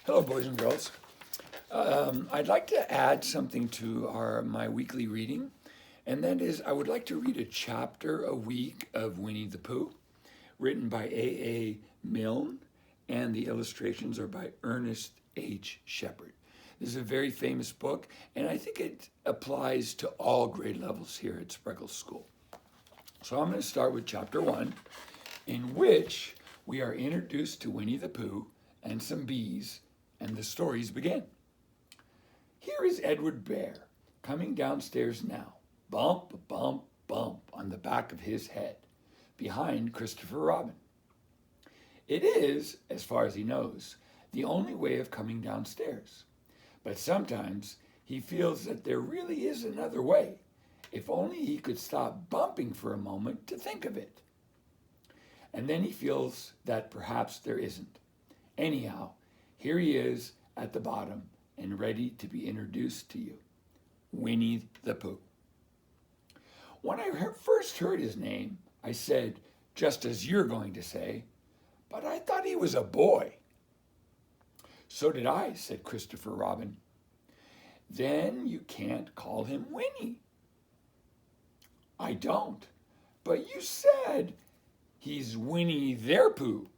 Hello, boys and girls. I'd like to add something to my weekly reading, and that is I would like to read a chapter a week of Winnie the Pooh, written by A. Milne, and the illustrations are by Ernest H. Shepard. This is a very famous book, and I think it applies to all grade levels here at Spreckles School. So I'm going to start with chapter 1, in which we are introduced to Winnie the Pooh and some bees, and the stories begin. Here is Edward Bear coming downstairs now, bump, bump, bump on the back of his head, behind Christopher Robin. It is, as far as he knows, the only way of coming downstairs. But sometimes he feels that there really is another way, if only he could stop bumping for a moment to think of it. And then he feels that perhaps there isn't. Anyhow, here he is at the bottom and ready to be introduced to you. Winnie the Pooh. When I first heard his name, I said, just as you're going to say, but I thought he was a boy. So did I, said Christopher Robin. Then you can't call him Winnie. I don't, but you said he's Winnie the Pooh.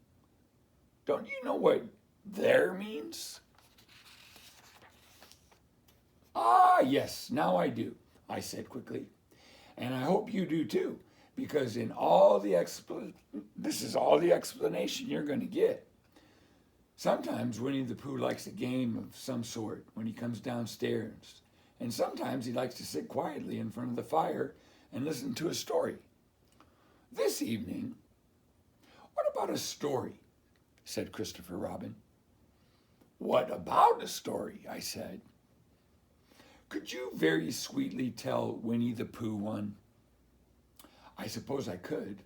Don't you know what there means? Ah, yes, now I do, I said quickly. And I hope you do too, because this is all the explanation you're going to get. Sometimes Winnie the Pooh likes a game of some sort when he comes downstairs, and sometimes he likes to sit quietly in front of the fire and listen to a story. This evening, what about a story? Said Christopher Robin. What about a story? I said. Could you very sweetly tell Winnie the Pooh one? I suppose I could.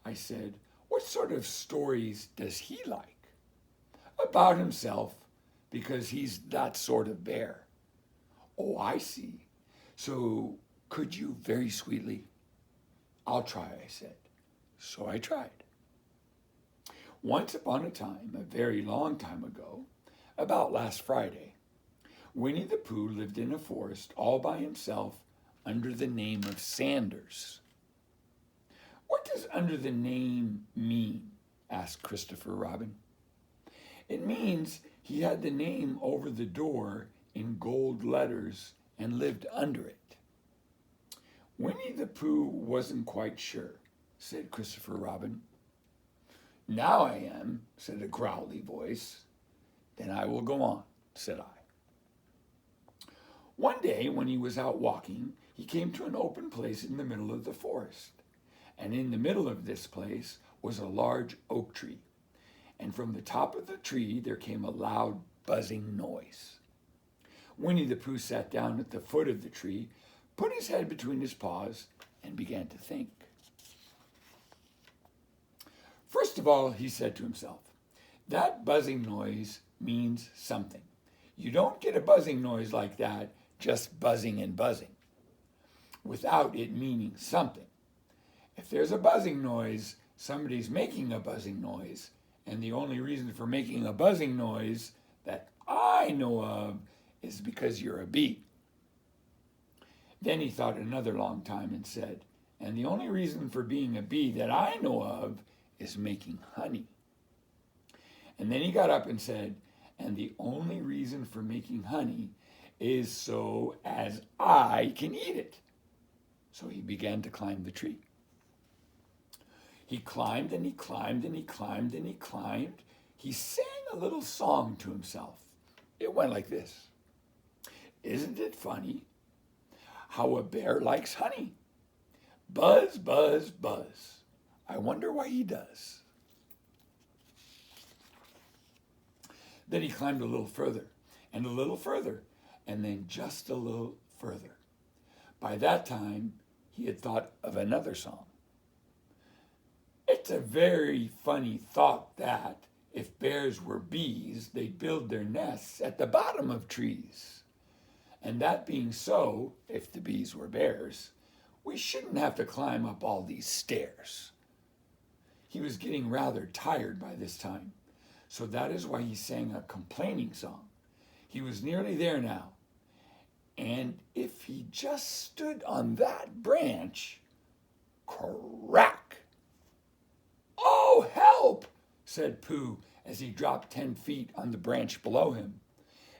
I said, what sort of stories does he like? About himself, because he's that sort of bear. Oh, I see. So could you very sweetly? I'll try, I said. So I tried. Once upon a time, a very long time ago, about last Friday, Winnie the Pooh lived in a forest all by himself under the name of Sanders. What does under the name mean? Asked Christopher Robin. It means he had the name over the door in gold letters and lived under it. Winnie the Pooh wasn't quite sure, said Christopher Robin. Now I am, said a growly voice. Then I will go on, said I. One day when he was out walking, he came to an open place in the middle of the forest. And in the middle of this place was a large oak tree. And from the top of the tree there came a loud buzzing noise. Winnie the Pooh sat down at the foot of the tree, put his head between his paws, and began to think. First of all, he said to himself, that buzzing noise means something. You don't get a buzzing noise like that just buzzing and buzzing, without it meaning something. If there's a buzzing noise, somebody's making a buzzing noise, and the only reason for making a buzzing noise that I know of is because you're a bee. Then he thought another long time and said, and the only reason for being a bee that I know of is making honey. And then he got up and said, and the only reason for making honey is so as I can eat it. So he began to climb the tree. He climbed and he climbed and he climbed and he climbed. He sang a little song to himself. It went like this. Isn't it funny how a bear likes honey? Buzz, buzz, buzz. I wonder why he does. Then he climbed a little further, and a little further, and then just a little further. By that time, he had thought of another song. It's a very funny thought that if bears were bees, they'd build their nests at the bottom of trees. And that being so, if the bees were bears, we shouldn't have to climb up all these stairs. He was getting rather tired by this time, So that is why he sang a complaining song. He was nearly there now. And if he just stood on that branch, crack! "Oh, help!" said Pooh as he dropped 10 feet on the branch below him.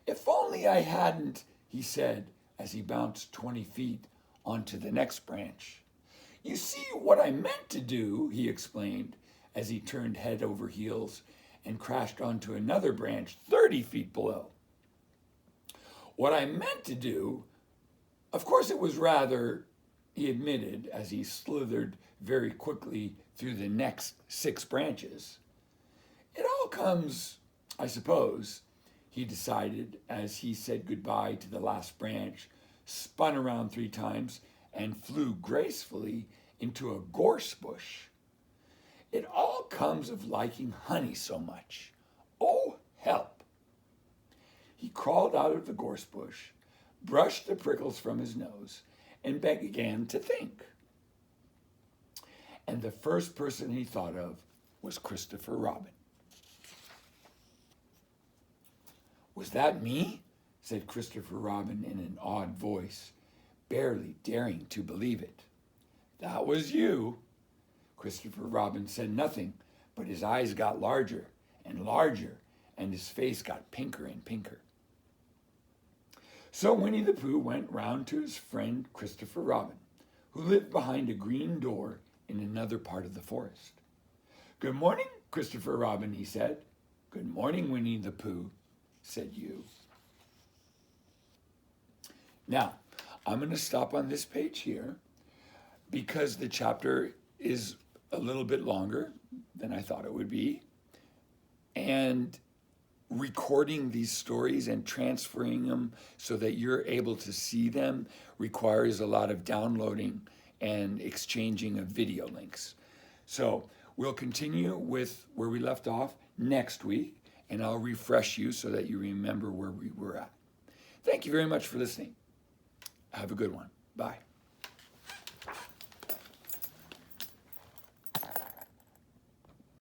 "If only I hadn't," he said as he bounced 20 feet onto the next branch. "You see, what I meant to do," he explained as he turned head over heels and crashed onto another branch 30 feet below. "What I meant to do, of course it was rather," he admitted as he slithered very quickly through the next 6 branches. "It all comes, I suppose," he decided as he said goodbye to the last branch, spun around 3 times, and flew gracefully into a gorse bush. "It all comes of liking honey so much. Oh, help!" He crawled out of the gorse bush, brushed the prickles from his nose, and began to think. And the first person he thought of was Christopher Robin. "Was that me?" said Christopher Robin in an awed voice, barely daring to believe it. "That was you." Christopher Robin said nothing, but his eyes got larger and larger, and his face got pinker and pinker. So Winnie the Pooh went round to his friend Christopher Robin, who lived behind a green door in another part of the forest. "Good morning, Christopher Robin," he said. "Good morning, Winnie the Pooh," said you. Now, I'm going to stop on this page here because the chapter is a little bit longer than I thought it would be. And recording these stories and transferring them so that you're able to see them requires a lot of downloading and exchanging of video links. So we'll continue with where we left off next week, and I'll refresh you so that you remember where we were at. Thank you very much for listening. Have a good one. Bye.